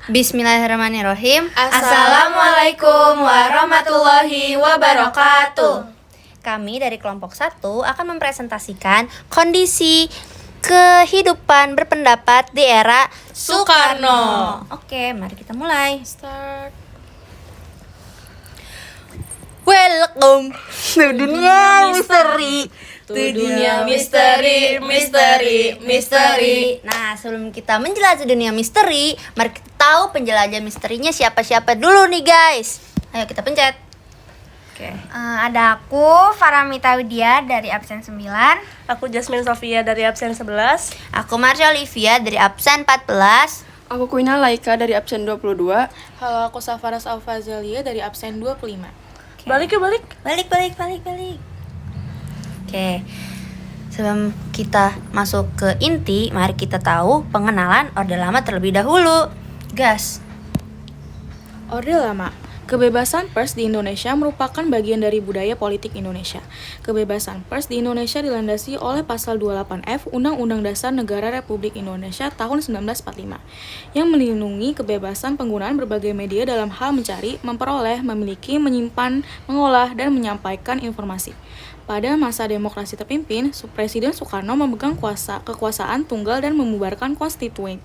Bismillahirrahmanirrahim. Assalamualaikum warahmatullahi wabarakatuh. Kami dari kelompok 1 akan mempresentasikan kondisi kehidupan berpendapat di era Soekarno. Oke, mari kita mulai. Start. Welcome to dunia misteri. Dunia misteri. Nah, sebelum kita menjelajah dunia misteri, mari kita tahu penjelajah misterinya siapa-siapa dulu nih guys. Ayo kita pencet. Oke. Ada aku, Faramita Widya dari absen 9. Aku Jasmine Sofia dari absen 11. Aku Marsha Olivia dari absen 14. Aku Quina Laika dari absen 22. Halo, aku Safaras Alfazalia dari absen 25. Balik. Balik. Oke. Sebelum kita masuk ke inti, mari kita tahu pengenalan Orde Lama terlebih dahulu. Gas. Orde Lama. Kebebasan pers di Indonesia merupakan bagian dari budaya politik Indonesia. Kebebasan pers di Indonesia dilandasi oleh Pasal 28F Undang-Undang Dasar Negara Republik Indonesia tahun 1945 yang melindungi kebebasan penggunaan berbagai media dalam hal mencari, memperoleh, memiliki, menyimpan, mengolah, dan menyampaikan informasi. Pada masa demokrasi terpimpin, Presiden Soekarno memegang kekuasaan tunggal dan membubarkan konstituen.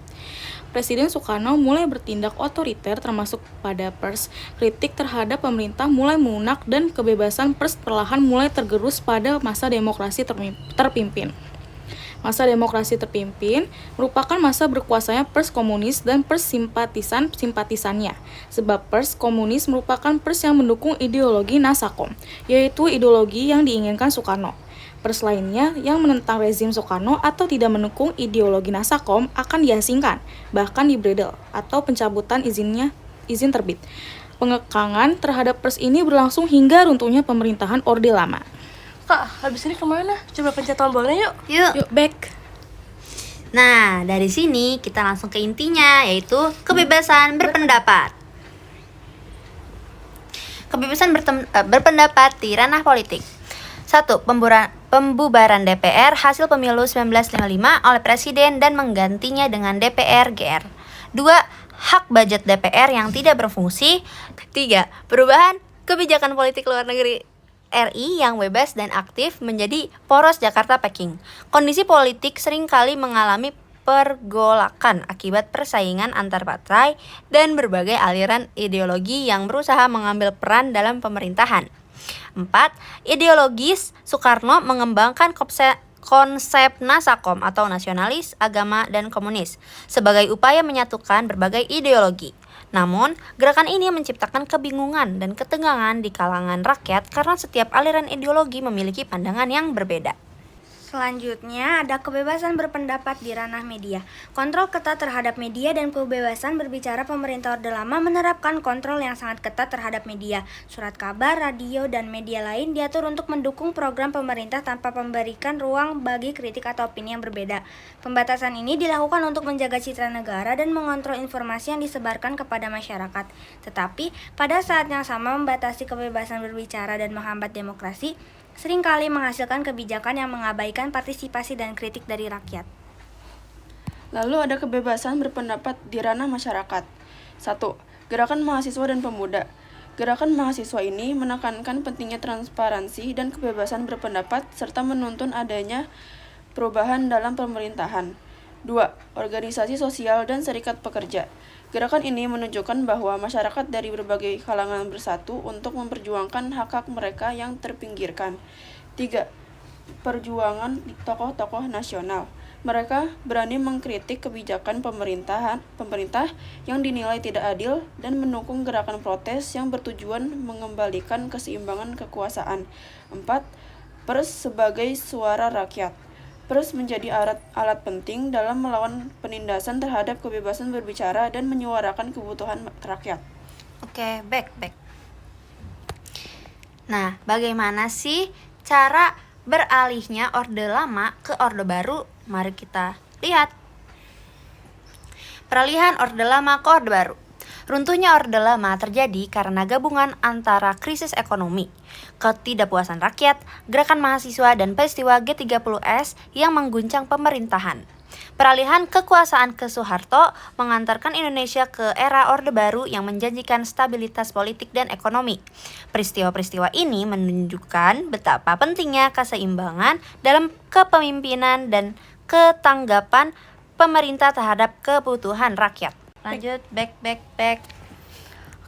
Presiden Soekarno mulai bertindak otoriter termasuk pada pers. Kritik terhadap pemerintah mulai melunak dan kebebasan pers perlahan mulai tergerus pada masa demokrasi terpimpin. Masa demokrasi terpimpin merupakan masa berkuasanya pers komunis dan pers simpatisannya. Sebab pers komunis merupakan pers yang mendukung ideologi Nasakom, yaitu ideologi yang diinginkan Soekarno. Pers lainnya yang menentang rezim Soekarno atau tidak mendukung ideologi Nasakom akan diasingkan, bahkan dibredel atau pencabutan izin terbit. Pengekangan terhadap pers ini berlangsung hingga runtuhnya pemerintahan Orde Lama. Kak, habis ini kemana? Coba pencet tombolnya yuk. Yuk, back. Nah, dari sini kita langsung ke intinya, yaitu kebebasan berpendapat. Kebebasan berpendapat di ranah politik. 1. Pembubaran DPR hasil pemilu 1955 oleh Presiden dan menggantinya dengan DPR GR. 2. Hak budget DPR yang tidak berfungsi. 3. Perubahan kebijakan politik luar negeri RI yang bebas dan aktif menjadi poros Jakarta-Peking. Kondisi politik seringkali mengalami pergolakan akibat persaingan antar partai dan berbagai aliran ideologi yang berusaha mengambil peran dalam pemerintahan. 4. Ideologis Soekarno mengembangkan konsep Nasakom atau nasionalis, agama, dan komunis sebagai upaya menyatukan berbagai ideologi. Namun, gerakan ini menciptakan kebingungan dan ketegangan di kalangan rakyat karena setiap aliran ideologi memiliki pandangan yang berbeda. Selanjutnya ada kebebasan berpendapat di ranah media. Kontrol ketat terhadap media dan kebebasan berbicara. Pemerintah Orde Lama menerapkan kontrol yang sangat ketat terhadap media. Surat kabar, radio, dan media lain diatur untuk mendukung program pemerintah tanpa memberikan ruang bagi kritik atau opini yang berbeda. Pembatasan ini dilakukan untuk menjaga citra negara dan mengontrol informasi yang disebarkan kepada masyarakat. Tetapi, pada saat yang sama membatasi kebebasan berbicara dan menghambat demokrasi, seringkali menghasilkan kebijakan yang mengabaikan partisipasi dan kritik dari rakyat. Lalu ada kebebasan berpendapat di ranah masyarakat. 1. Gerakan mahasiswa dan pemuda. Gerakan mahasiswa ini menekankan pentingnya transparansi dan kebebasan berpendapat serta menuntun adanya perubahan dalam pemerintahan. 2. Organisasi sosial dan serikat pekerja. Gerakan ini menunjukkan bahwa masyarakat dari berbagai kalangan bersatu untuk memperjuangkan hak-hak mereka yang terpinggirkan. 3. Perjuangan tokoh-tokoh nasional. Mereka berani mengkritik kebijakan pemerintah yang dinilai tidak adil dan mendukung gerakan protes yang bertujuan mengembalikan keseimbangan kekuasaan. 4. Pers sebagai suara rakyat. Pers menjadi alat penting dalam melawan penindasan terhadap kebebasan berbicara dan menyuarakan kebutuhan rakyat. Oke, back. Nah, bagaimana sih cara beralihnya Orde Lama ke Orde Baru? Mari kita lihat. Peralihan Orde Lama ke Orde Baru. Runtuhnya Orde Lama terjadi karena gabungan antara krisis ekonomi, ketidakpuasan rakyat, gerakan mahasiswa, dan peristiwa G30S yang mengguncang pemerintahan. Peralihan kekuasaan ke Soeharto mengantarkan Indonesia ke era Orde Baru yang menjanjikan stabilitas politik dan ekonomi. Peristiwa-peristiwa ini menunjukkan betapa pentingnya keseimbangan dalam kepemimpinan dan ketanggapan pemerintah terhadap kebutuhan rakyat. Lanjut, back.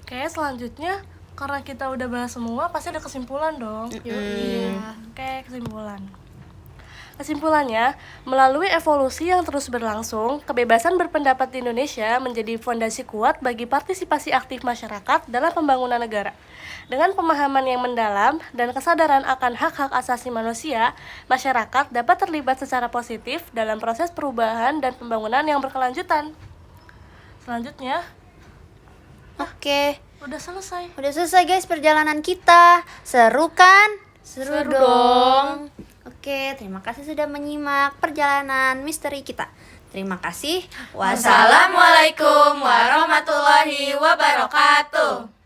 Oke, selanjutnya karena kita udah bahas semua, pasti ada kesimpulan dong. Iya. Oke, kesimpulan. Kesimpulannya, melalui evolusi yang terus berlangsung, kebebasan berpendapat di Indonesia menjadi fondasi kuat bagi partisipasi aktif masyarakat dalam pembangunan negara. Dengan pemahaman yang mendalam dan kesadaran akan hak-hak asasi manusia, masyarakat dapat terlibat secara positif dalam proses perubahan dan pembangunan yang berkelanjutan. Selanjutnya, Oke, udah selesai. udah selesai guys perjalanan kita. Seru kan? Seru dong. Oke, terima kasih sudah menyimak perjalanan misteri kita. Terima kasih. Wassalamualaikum warahmatullahi wabarakatuh.